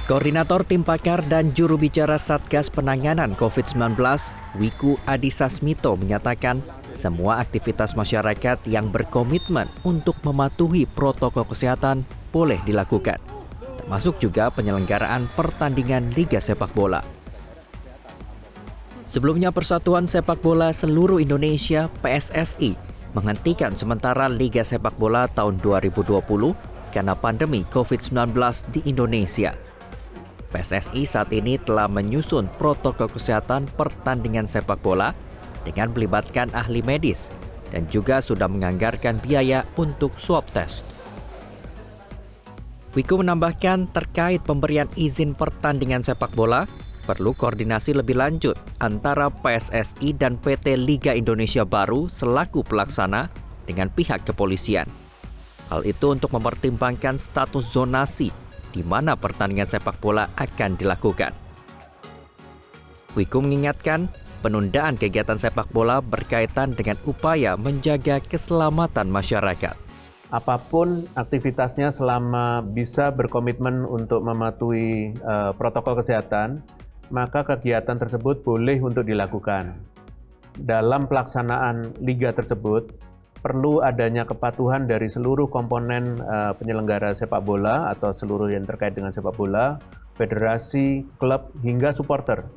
Koordinator Tim Pakar dan Juru Bicara Satgas Penanganan COVID-19, Wiku Adhisa Smito menyatakan semua aktivitas masyarakat yang berkomitmen untuk mematuhi protokol kesehatan boleh dilakukan, termasuk juga penyelenggaraan pertandingan Liga Sepak Bola. Sebelumnya, Persatuan Sepak Bola Seluruh Indonesia (PSSI) menghentikan sementara Liga Sepak Bola tahun 2020 karena pandemi COVID-19 di Indonesia. PSSI saat ini telah menyusun protokol kesehatan pertandingan sepak bola dengan melibatkan ahli medis dan juga sudah menganggarkan biaya untuk swab test. Wiku menambahkan terkait pemberian izin pertandingan sepak bola, perlu koordinasi lebih lanjut antara PSSI dan PT Liga Indonesia Baru selaku pelaksana dengan pihak kepolisian. Hal itu untuk mempertimbangkan status zonasi di mana pertandingan sepak bola akan dilakukan. Wiku mengingatkan, penundaan kegiatan sepak bola berkaitan dengan upaya menjaga keselamatan masyarakat. Apapun aktivitasnya selama bisa berkomitmen untuk mematuhi protokol kesehatan, maka kegiatan tersebut boleh untuk dilakukan. Dalam pelaksanaan liga tersebut, perlu adanya kepatuhan dari seluruh komponen penyelenggara sepak bola atau seluruh yang terkait dengan sepak bola, federasi, klub, hingga supporter.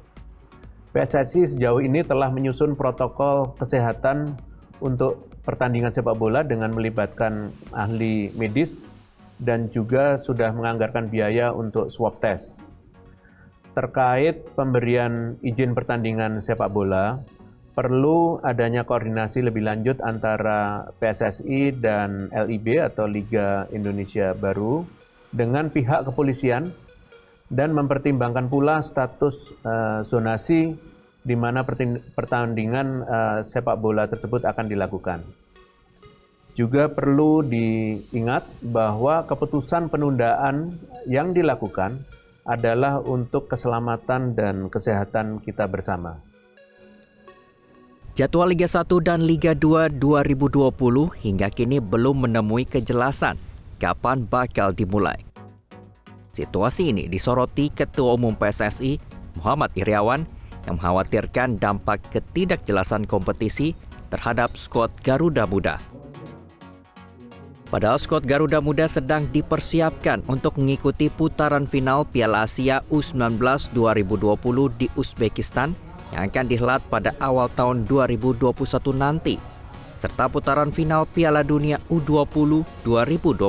PSSI sejauh ini telah menyusun protokol kesehatan untuk pertandingan sepak bola dengan melibatkan ahli medis dan juga sudah menganggarkan biaya untuk swab test. Terkait pemberian izin pertandingan sepak bola, perlu adanya koordinasi lebih lanjut antara PSSI dan LIB atau Liga Indonesia Baru dengan pihak kepolisian dan mempertimbangkan pula status zonasi di mana pertandingan sepak bola tersebut akan dilakukan. Juga perlu diingat bahwa keputusan penundaan yang dilakukan adalah untuk keselamatan dan kesehatan kita bersama. Jadwal Liga 1 dan Liga 2 2020 hingga kini belum menemui kejelasan kapan bakal dimulai. Situasi ini disoroti Ketua Umum PSSI Muhammad Iryawan yang mengkhawatirkan dampak ketidakjelasan kompetisi terhadap skuad Garuda Muda. Padahal skuad Garuda Muda sedang dipersiapkan untuk mengikuti putaran final Piala Asia U19 2020 di Uzbekistan yang akan dihelat pada awal tahun 2021 nanti, serta putaran final Piala Dunia U20 2021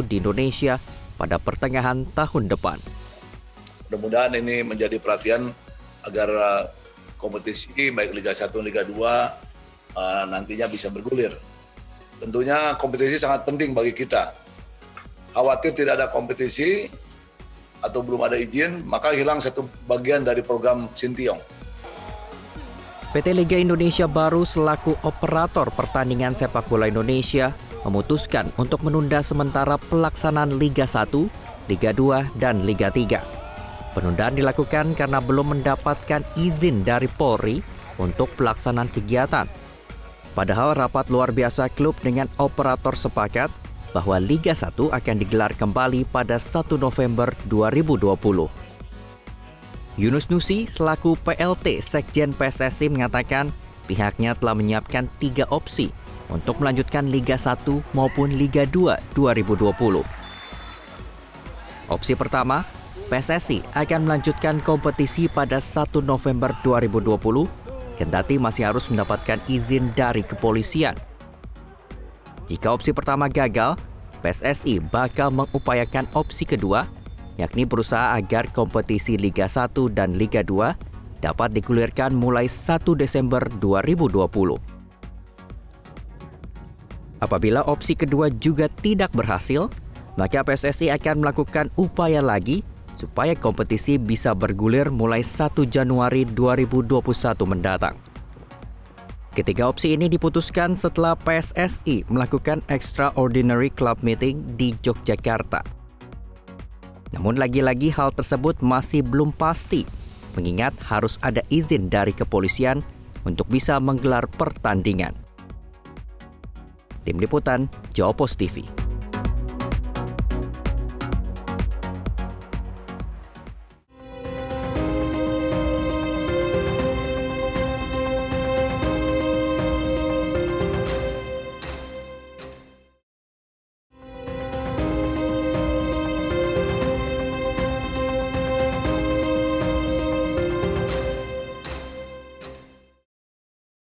di Indonesia pada pertengahan tahun depan. Mudah-mudahan ini menjadi perhatian agar kompetisi baik Liga 1 dan Liga 2 nantinya bisa bergulir. Tentunya kompetisi sangat penting bagi kita. Khawatir tidak ada kompetisi atau belum ada izin, maka hilang satu bagian dari program Sinteyong. PT Liga Indonesia Baru selaku operator pertandingan sepak bola Indonesia memutuskan untuk menunda sementara pelaksanaan Liga 1, Liga 2, dan Liga 3. Penundaan dilakukan karena belum mendapatkan izin dari Polri untuk pelaksanaan kegiatan. Padahal rapat luar biasa klub dengan operator sepakat bahwa Liga 1 akan digelar kembali pada 1 November 2020. Yunus Nusi selaku PLT Sekjen PSSI mengatakan pihaknya telah menyiapkan 3 opsi untuk melanjutkan Liga 1 maupun Liga 2 2020. Opsi pertama, PSSI akan melanjutkan kompetisi pada 1 November 2020, kendati masih harus mendapatkan izin dari kepolisian. Jika opsi pertama gagal, PSSI bakal mengupayakan opsi kedua, yakni berusaha agar kompetisi Liga 1 dan Liga 2 dapat digulirkan mulai 1 Desember 2020. Apabila opsi kedua juga tidak berhasil, maka PSSI akan melakukan upaya lagi supaya kompetisi bisa bergulir mulai 1 Januari 2021 mendatang. Ketiga opsi ini diputuskan setelah PSSI melakukan Extraordinary Club Meeting di Yogyakarta. Namun lagi-lagi hal tersebut masih belum pasti, mengingat harus ada izin dari kepolisian untuk bisa menggelar pertandingan. Tim Liputan, Jawa Post TV.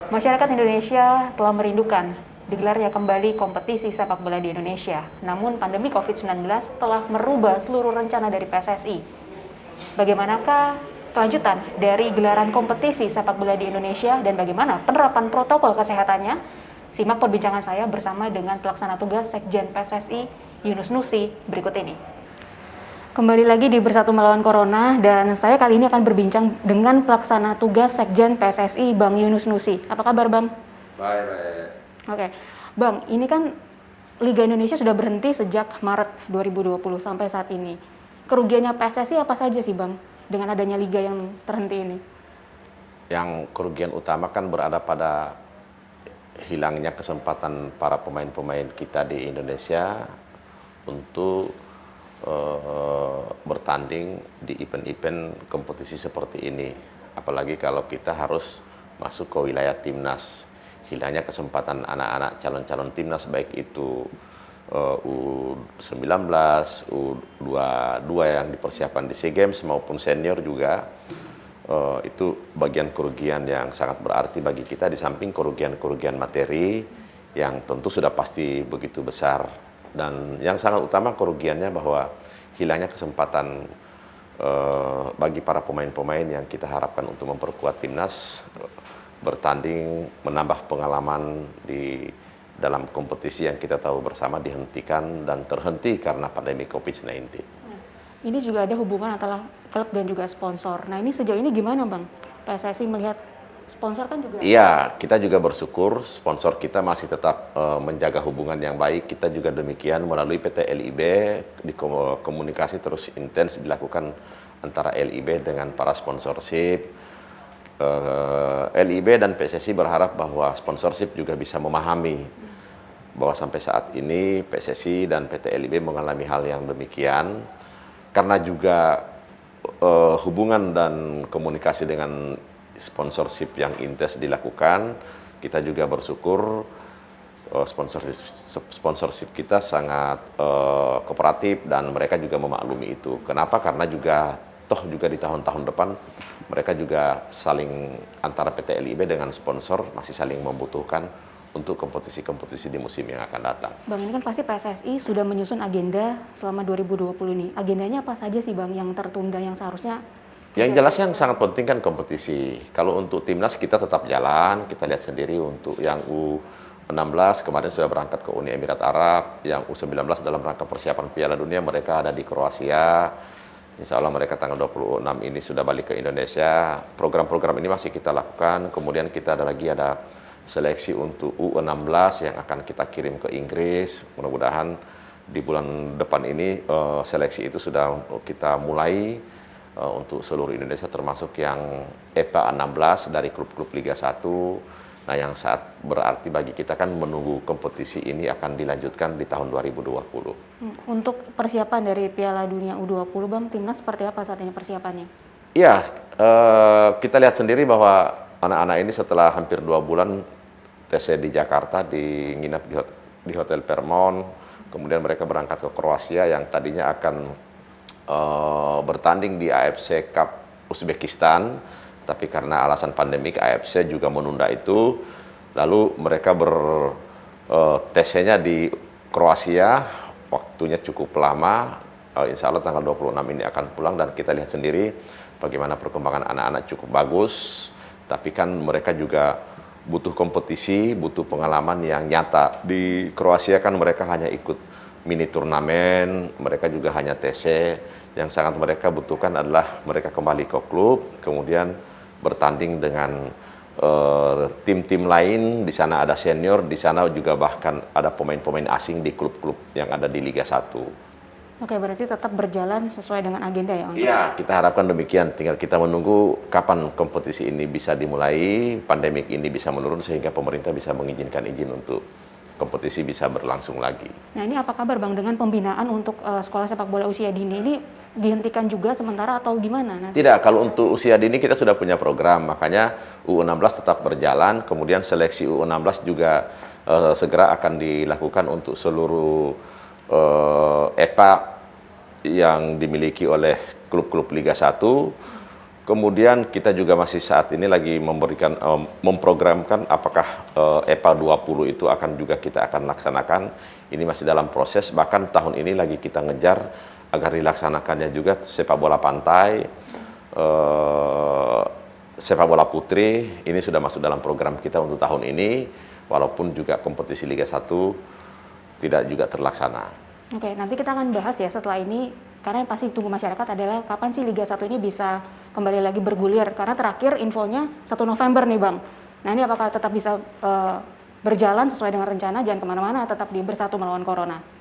Masyarakat Indonesia telah merindukan digelarnya kembali kompetisi sepak bola di Indonesia. Namun pandemi COVID-19 telah merubah seluruh rencana dari PSSI. Bagaimanakah kelanjutan dari gelaran kompetisi sepak bola di Indonesia dan bagaimana penerapan protokol kesehatannya? Simak perbincangan saya bersama dengan pelaksana tugas Sekjen PSSI Yunus Nusi berikut ini. Kembali lagi di Bersatu Melawan Corona dan saya kali ini akan berbincang dengan pelaksana tugas Sekjen PSSI Bang Yunus Nusi. Apa kabar Bang? Baik. Oke, Bang, ini kan Liga Indonesia sudah berhenti sejak Maret 2020 sampai saat ini. Kerugiannya PSSI apa saja sih Bang dengan adanya Liga yang terhenti ini? Yang kerugian utama kan berada pada hilangnya kesempatan para pemain-pemain kita di Indonesia untuk bertanding di event-event kompetisi seperti ini. Apalagi kalau kita harus masuk ke wilayah timnas. Hilangnya kesempatan anak-anak calon-calon timnas baik itu U19, U22 yang dipersiapkan di SEA Games maupun senior juga. Itu bagian kerugian yang sangat berarti bagi kita di samping kerugian-kerugian materi yang tentu sudah pasti begitu besar. Dan yang sangat utama kerugiannya bahwa hilangnya kesempatan bagi para pemain-pemain yang kita harapkan untuk memperkuat timnas bertanding, menambah pengalaman di dalam kompetisi yang kita tahu bersama dihentikan dan terhenti karena pandemi COVID-19. Ini juga ada hubungan antara klub dan juga sponsor. Nah ini sejauh ini gimana Bang? PSSI melihat sponsor kan juga... Iya, kita juga bersyukur sponsor kita masih tetap menjaga hubungan yang baik. Kita juga demikian melalui PT LIB, di komunikasi terus intens dilakukan antara LIB dengan para sponsorship. LIB dan PSSI berharap bahwa sponsorship juga bisa memahami bahwa sampai saat ini PSSI dan PT LIB mengalami hal yang demikian. Karena juga hubungan dan komunikasi dengan sponsorship yang intens dilakukan, kita juga bersyukur sponsorship kita sangat kooperatif dan mereka juga memaklumi itu. Kenapa? Karena juga toh juga di tahun-tahun depan mereka juga saling antara PT LIB dengan sponsor masih saling membutuhkan untuk kompetisi-kompetisi di musim yang akan datang. Bang, ini kan pasti PSSI sudah menyusun agenda selama 2020 ini. Agendanya apa saja sih Bang yang tertunda yang seharusnya? Yang jelas yang sangat penting kan kompetisi. Kalau untuk timnas kita tetap jalan, kita lihat sendiri untuk yang U16 kemarin sudah berangkat ke Uni Emirat Arab, yang U19 dalam rangka persiapan Piala Dunia mereka ada di Kroasia. Insya Allah mereka tanggal 26 ini sudah balik ke Indonesia. Program-program ini masih kita lakukan. Kemudian kita ada seleksi untuk U16 yang akan kita kirim ke Inggris. Mudah-mudahan di bulan depan ini seleksi itu sudah kita mulai untuk seluruh Indonesia termasuk yang EPA 16 dari klub-klub Liga 1. Nah yang saat berarti bagi kita kan menunggu kompetisi ini akan dilanjutkan di tahun 2020. Untuk persiapan dari Piala Dunia U20 Bang, timnas seperti apa saat ini persiapannya? Iya, kita lihat sendiri bahwa anak-anak ini setelah hampir 2 bulan TC di Jakarta, nginap di Hotel Fairmont, kemudian mereka berangkat ke Kroasia yang tadinya akan bertanding di AFC Cup Uzbekistan, tapi karena alasan pandemik AFC juga menunda itu, lalu mereka TC-nya di Kroasia, waktunya cukup lama, insya Allah tanggal 26 ini akan pulang dan kita lihat sendiri bagaimana perkembangan anak-anak cukup bagus, tapi kan mereka juga butuh kompetisi, butuh pengalaman yang nyata. Di Kroasia kan mereka hanya ikut mini turnamen, mereka juga hanya TC. Yang sangat mereka butuhkan adalah mereka kembali ke klub, kemudian bertanding dengan tim-tim lain. Di sana ada senior, di sana juga bahkan ada pemain-pemain asing di klub-klub yang ada di Liga 1. Oke, berarti tetap berjalan sesuai dengan agenda ya? Iya, kita harapkan demikian. Tinggal kita menunggu kapan kompetisi ini bisa dimulai, pandemik ini bisa menurun sehingga pemerintah bisa mengizinkan izin untuk kompetisi bisa berlangsung lagi. Nah ini apa kabar Bang dengan pembinaan untuk sekolah sepak bola usia dini ini dihentikan juga sementara atau gimana? Nanti? Tidak, kalau untuk usia dini kita sudah punya program, makanya U16 tetap berjalan, kemudian seleksi U16 juga segera akan dilakukan untuk seluruh EPA yang dimiliki oleh klub-klub Liga 1. Kemudian kita juga masih saat ini lagi memprogramkan apakah EPA 20 itu akan juga kita akan laksanakan. Ini masih dalam proses, bahkan tahun ini lagi kita ngejar agar dilaksanakannya juga sepak bola pantai, sepak bola putri. Ini sudah masuk dalam program kita untuk tahun ini, walaupun juga kompetisi Liga 1 tidak juga terlaksana. Oke, nanti kita akan bahas ya setelah ini, karena yang pasti ditunggu masyarakat adalah kapan sih Liga 1 ini bisa kembali lagi bergulir, karena terakhir infonya 1 November nih Bang. Nah ini apakah tetap bisa berjalan sesuai dengan rencana, jangan kemana-mana, tetap di Bersatu Melawan Corona.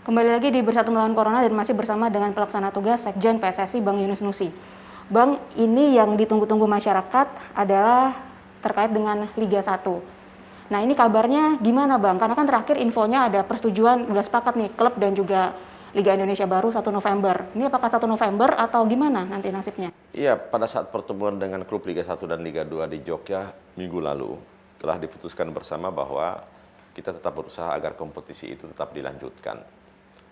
Kembali lagi di Bersatu Melawan Corona dan masih bersama dengan pelaksana tugas Sekjen PSSI Bang Yunus Nusi. Bang, ini yang ditunggu-tunggu masyarakat adalah terkait dengan Liga 1. Nah ini kabarnya gimana Bang? Karena kan terakhir infonya ada persetujuan, udah sepakat nih klub dan juga Liga Indonesia baru 1 November. Ini apakah 1 November atau gimana nanti nasibnya? Iya, pada saat pertemuan dengan klub Liga 1 dan Liga 2 di Jogja minggu lalu, telah diputuskan bersama bahwa kita tetap berusaha agar kompetisi itu tetap dilanjutkan.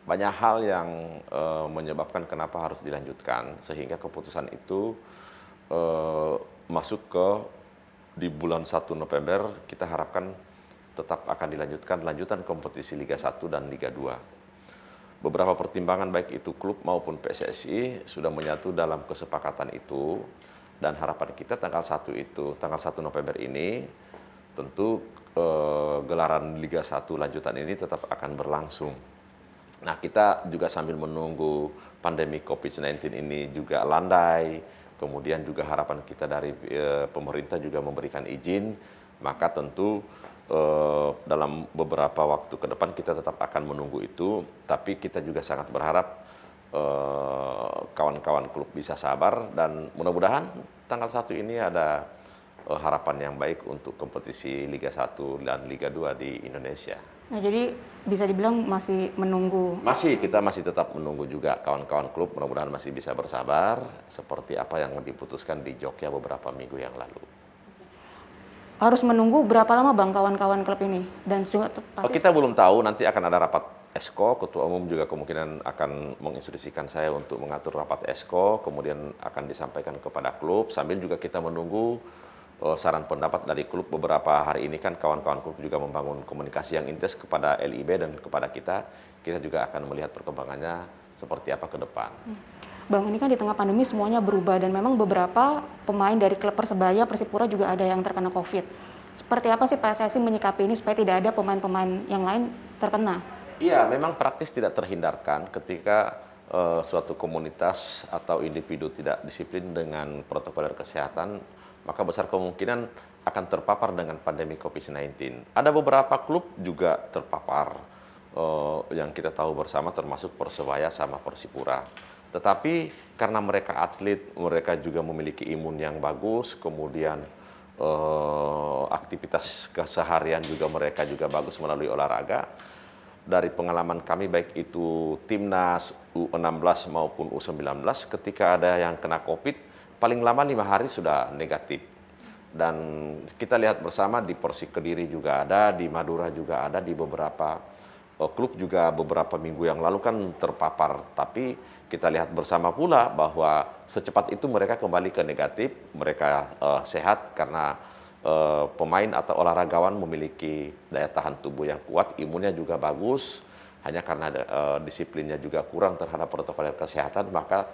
Banyak hal yang menyebabkan kenapa harus dilanjutkan, sehingga keputusan itu masuk ke di bulan 1 November, kita harapkan tetap akan dilanjutkan lanjutan kompetisi Liga 1 dan Liga 2. Beberapa pertimbangan baik itu klub maupun PSSI sudah menyatu dalam kesepakatan itu, dan harapan kita tanggal 1 November ini tentu gelaran Liga 1 lanjutan ini tetap akan berlangsung. Nah, kita juga sambil menunggu pandemi COVID-19 ini juga landai, kemudian juga harapan kita dari pemerintah juga memberikan izin, maka tentu dalam beberapa waktu ke depan kita tetap akan menunggu itu, tapi kita juga sangat berharap kawan-kawan klub bisa sabar, dan mudah-mudahan tanggal 1 ini ada harapan yang baik untuk kompetisi Liga 1 dan Liga 2 di Indonesia. Nah jadi bisa dibilang masih menunggu. Kita masih tetap menunggu juga kawan-kawan klub, mudah-mudahan masih bisa bersabar seperti apa yang diputuskan di Jogja beberapa minggu yang lalu. Harus menunggu berapa lama Bang kawan-kawan klub ini? Dan juga pasti kita belum tahu, nanti akan ada rapat Esko, Ketua Umum juga kemungkinan akan menginstruksikan saya untuk mengatur rapat Esko, kemudian akan disampaikan kepada klub, sambil juga kita menunggu saran pendapat dari klub. Beberapa hari ini kan kawan-kawan klub juga membangun komunikasi yang intens kepada LIB dan kepada kita juga akan melihat perkembangannya seperti apa ke depan. Bang, ini kan di tengah pandemi semuanya berubah, dan memang beberapa pemain dari klub Persebaya, Persipura juga ada yang terkena COVID. Seperti apa sih PSSI menyikapi ini supaya tidak ada pemain-pemain yang lain terkena? Iya, memang praktis tidak terhindarkan ketika suatu komunitas atau individu tidak disiplin dengan protokol kesehatan, maka besar kemungkinan akan terpapar dengan pandemi COVID-19. Ada beberapa klub juga terpapar, yang kita tahu bersama termasuk Persebaya sama Persipura. Tetapi karena mereka atlet, mereka juga memiliki imun yang bagus, kemudian aktivitas keseharian juga mereka juga bagus melalui olahraga. Dari pengalaman kami baik itu Timnas, U16 maupun U19, ketika ada yang kena COVID, paling lama 5 hari sudah negatif. Dan kita lihat bersama di Persik Kediri juga ada, di Madura juga ada, di beberapa klub juga beberapa minggu yang lalu kan terpapar. Tapi kita lihat bersama pula bahwa secepat itu mereka kembali ke negatif, mereka sehat karena pemain atau olahragawan memiliki daya tahan tubuh yang kuat, imunnya juga bagus, hanya karena disiplinnya juga kurang terhadap protokol kesehatan, maka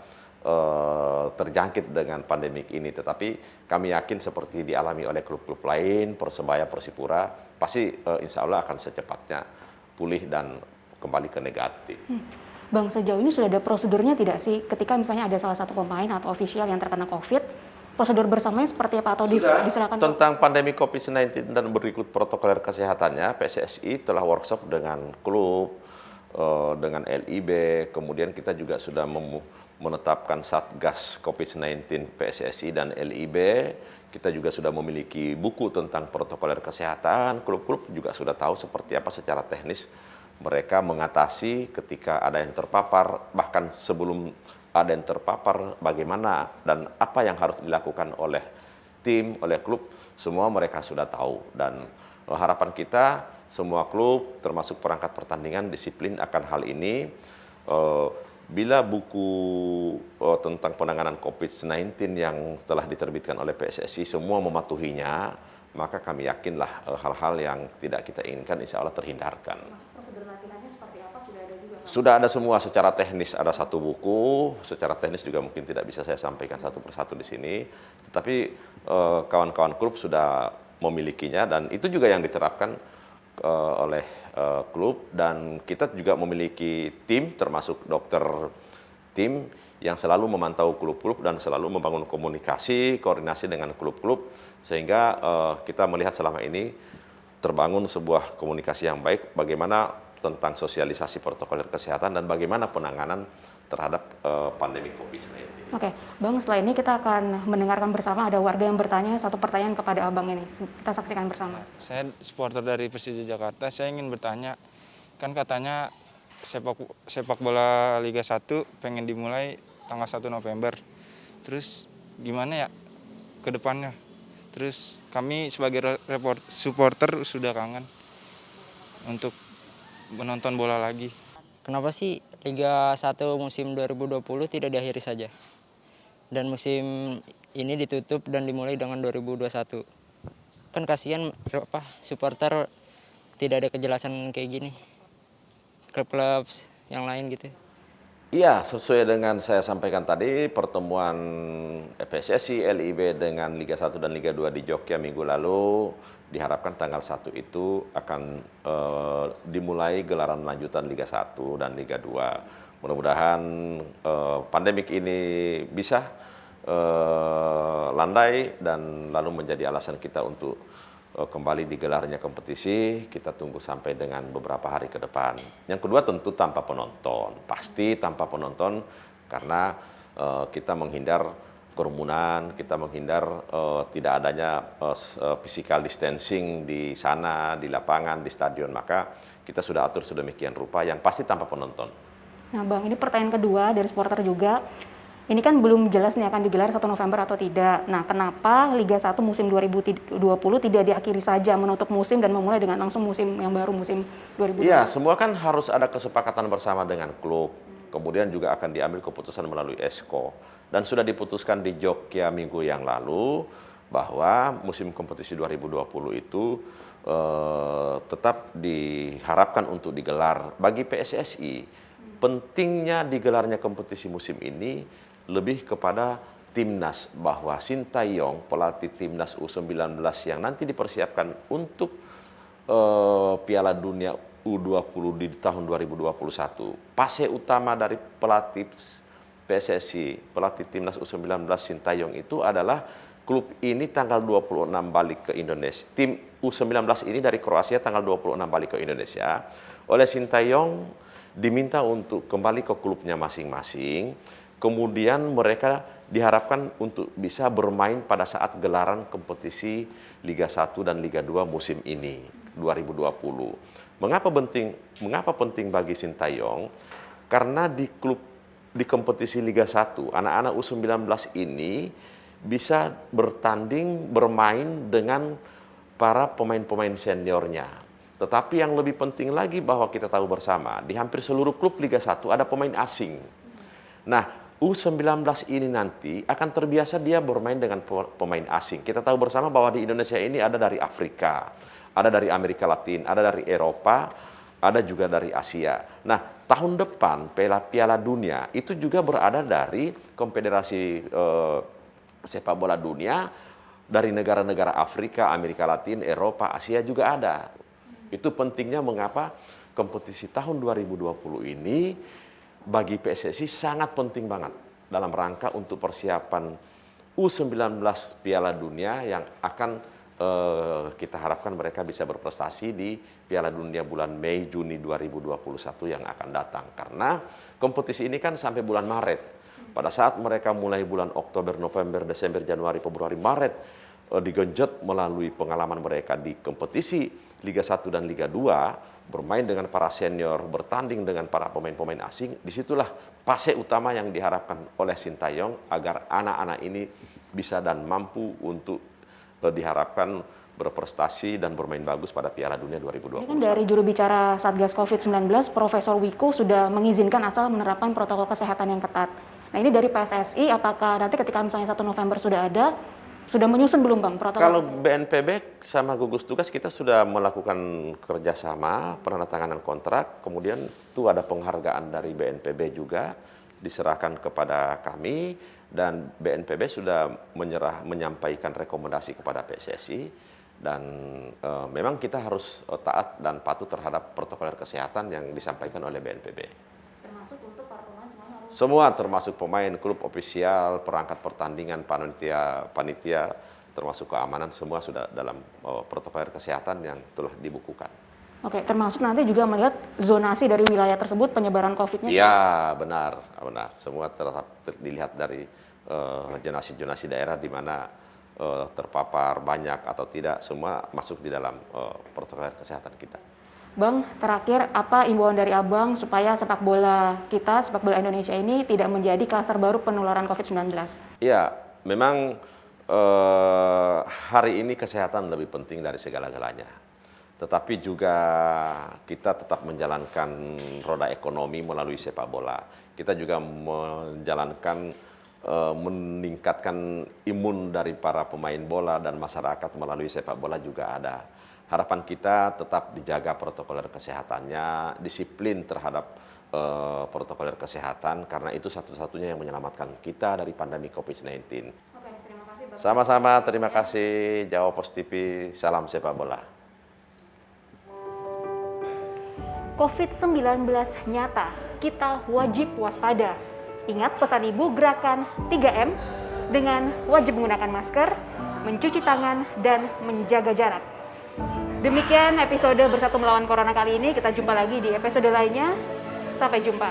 terjangkit dengan pandemik ini. Tetapi kami yakin seperti dialami oleh klub-klub lain, Persebaya, Persipura, pasti insya Allah akan secepatnya pulih dan kembali ke negatif. Bang, sejauh ini sudah ada prosedurnya tidak sih ketika misalnya ada salah satu pemain atau ofisial yang terkena COVID, prosedur bersamanya seperti apa atau diserahkan? Tentang pandemi COVID-19 dan berikut protokol kesehatannya, PSSI telah workshop dengan klub, dengan LIB, kemudian kita juga sudah menetapkan Satgas COVID-19 PSSI dan LIB. Kita juga sudah memiliki buku tentang protokol kesehatan. Klub-klub juga sudah tahu seperti apa secara teknis mereka mengatasi ketika ada yang terpapar, bahkan sebelum ada yang terpapar bagaimana dan apa yang harus dilakukan oleh tim, oleh klub, semua mereka sudah tahu. Dan harapan kita semua klub termasuk perangkat pertandingan disiplin akan hal ini. Bila buku tentang penanganan COVID-19 yang telah diterbitkan oleh PSSI semua mematuhinya, maka kami yakinlah hal-hal yang tidak kita inginkan insya Allah terhindarkan. Prosedur latihannya seperti apa? Sudah ada juga? Sudah ada semua secara teknis, ada satu buku, secara teknis juga mungkin tidak bisa saya sampaikan satu persatu di sini, tetapi kawan-kawan klub sudah memilikinya dan itu juga yang diterapkan oleh klub, dan kita juga memiliki tim termasuk dokter tim yang selalu memantau klub-klub dan selalu membangun komunikasi, koordinasi dengan klub-klub sehingga kita melihat selama ini terbangun sebuah komunikasi yang baik bagaimana tentang sosialisasi protokol kesehatan dan bagaimana penanganan terhadap pandemi COVID-19. Oke, Bang, setelah ini kita akan mendengarkan bersama ada warga yang bertanya satu pertanyaan kepada Abang ini. Kita saksikan bersama. Saya supporter dari Persija Jakarta, saya ingin bertanya, kan katanya sepak bola Liga 1 pengen dimulai tanggal 1 November. Terus gimana ya ke depannya? Terus kami sebagai supporter sudah kangen untuk menonton bola lagi. Kenapa sih Liga 1 musim 2020 tidak diakhiri saja? Dan musim ini ditutup dan dimulai dengan 2021. Kan kasihan supporter tidak ada kejelasan kayak gini. Klub-klub yang lain gitu. Iya, sesuai dengan saya sampaikan tadi, pertemuan PSSI, LIB dengan Liga 1 dan Liga 2 di Jogja minggu lalu, diharapkan tanggal 1 itu akan dimulai gelaran lanjutan Liga 1 dan Liga 2. Mudah-mudahan pandemik ini bisa landai dan lalu menjadi alasan kita untuk kembali digelarnya kompetisi. Kita tunggu sampai dengan beberapa hari ke depan. Yang kedua tentu tanpa penonton, pasti tanpa penonton karena kita menghindar kerumunan, kita menghindar tidak adanya physical distancing di sana, di lapangan, di stadion. Maka kita sudah atur sedemikian rupa yang pasti tanpa penonton. Nah, Bang, ini pertanyaan kedua dari supporter juga. Ini kan belum jelas nih akan digelar 1 November atau tidak. Nah, kenapa Liga 1 musim 2020 tidak diakhiri saja, menutup musim dan memulai dengan langsung musim yang baru, musim 2020? Iya, semua kan harus ada kesepakatan bersama dengan klub. Kemudian juga akan diambil keputusan melalui Esko. Dan sudah diputuskan di Jogja minggu yang lalu bahwa musim kompetisi 2020 itu tetap diharapkan untuk digelar. Bagi PSSI, pentingnya digelarnya kompetisi musim ini lebih kepada timnas, bahwa Sintayong, pelatih timnas U19 yang nanti dipersiapkan untuk Piala Dunia U20 di tahun 2021. Pase utama dari pelatih PSSI, pelatih timnas U19 Sintayong itu adalah klub ini tanggal 26 balik ke Indonesia. Tim U19 ini dari Kroasia tanggal 26 balik ke Indonesia. Oleh Sintayong diminta untuk kembali ke klubnya masing-masing. Kemudian mereka diharapkan untuk bisa bermain pada saat gelaran kompetisi Liga 1 dan Liga 2 musim ini 2020. Mengapa penting bagi Sintayong? Karena di kompetisi Liga 1 anak-anak U19 ini bisa bertanding bermain dengan para pemain-pemain seniornya. Tetapi yang lebih penting lagi bahwa kita tahu bersama, di hampir seluruh klub Liga 1 ada pemain asing. Nah, U19 ini nanti akan terbiasa dia bermain dengan pemain asing. Kita tahu bersama bahwa di Indonesia ini ada dari Afrika, ada dari Amerika Latin, ada dari Eropa, ada juga dari Asia. Nah, tahun depan Piala Dunia itu juga berada dari Konfederasi Sepak Bola Dunia, dari negara-negara Afrika, Amerika Latin, Eropa, Asia juga ada. Itu pentingnya mengapa kompetisi tahun 2020 ini bagi PSSI sangat penting banget dalam rangka untuk persiapan U19 Piala Dunia yang akan kita harapkan mereka bisa berprestasi di Piala Dunia bulan Mei, Juni 2021 yang akan datang. Karena kompetisi ini kan sampai bulan Maret. Pada saat mereka mulai bulan Oktober, November, Desember, Januari, Februari, Maret digenjot melalui pengalaman mereka di kompetisi Liga 1 dan Liga 2, bermain dengan para senior, bertanding dengan para pemain-pemain asing, disitulah fase utama yang diharapkan oleh Sintayong agar anak-anak ini bisa dan mampu untuk diharapkan berprestasi dan bermain bagus pada Piala Dunia 2020. Ini kan dari juru bicara Satgas COVID-19, Profesor Wiku sudah mengizinkan asal menerapkan protokol kesehatan yang ketat. Nah ini dari PSSI, apakah nanti ketika misalnya 1 November sudah ada, sudah menyusun belum Bang protokol Kalau kesehatan? BNPB sama gugus tugas kita sudah melakukan kerjasama, penandatanganan kontrak, kemudian itu ada penghargaan dari BNPB juga diserahkan kepada kami, dan BNPB sudah menyampaikan rekomendasi kepada PSSI. Dan memang kita harus taat dan patuh terhadap protokol kesehatan yang disampaikan oleh BNPB. Termasuk untuk para pemain semuanya harus... Semua termasuk pemain, klub ofisial, perangkat pertandingan, panitia, termasuk keamanan, semua sudah dalam protokol kesehatan yang telah dibukukan. Oke, termasuk nanti juga melihat zonasi dari wilayah tersebut penyebaran COVID-nya? Iya, benar. Semua tetap dilihat dari zonasi-zonasi daerah di mana terpapar banyak atau tidak, semua masuk di dalam protokol kesehatan kita. Bang, terakhir apa imbauan dari Abang supaya sepak bola kita, sepak bola Indonesia ini tidak menjadi klaster baru penularan COVID-19? Iya, memang hari ini kesehatan lebih penting dari segala-galanya. Tetapi juga kita tetap menjalankan roda ekonomi melalui sepak bola. Kita juga menjalankan meningkatkan imun dari para pemain bola dan masyarakat melalui sepak bola juga ada. Harapan kita tetap dijaga protokol kesehatannya, disiplin terhadap protokol kesehatan, karena itu satu-satunya yang menyelamatkan kita dari pandemi COVID-19. Oke, terima kasih Bang. Sama-sama, terima kasih Jawa Post TV, salam sepak bola. COVID-19 nyata, kita wajib waspada. Ingat pesan Ibu gerakan 3M dengan wajib menggunakan masker, mencuci tangan, dan menjaga jarak. Demikian episode Bersatu Melawan Corona kali ini. Kita jumpa lagi di episode lainnya. Sampai jumpa.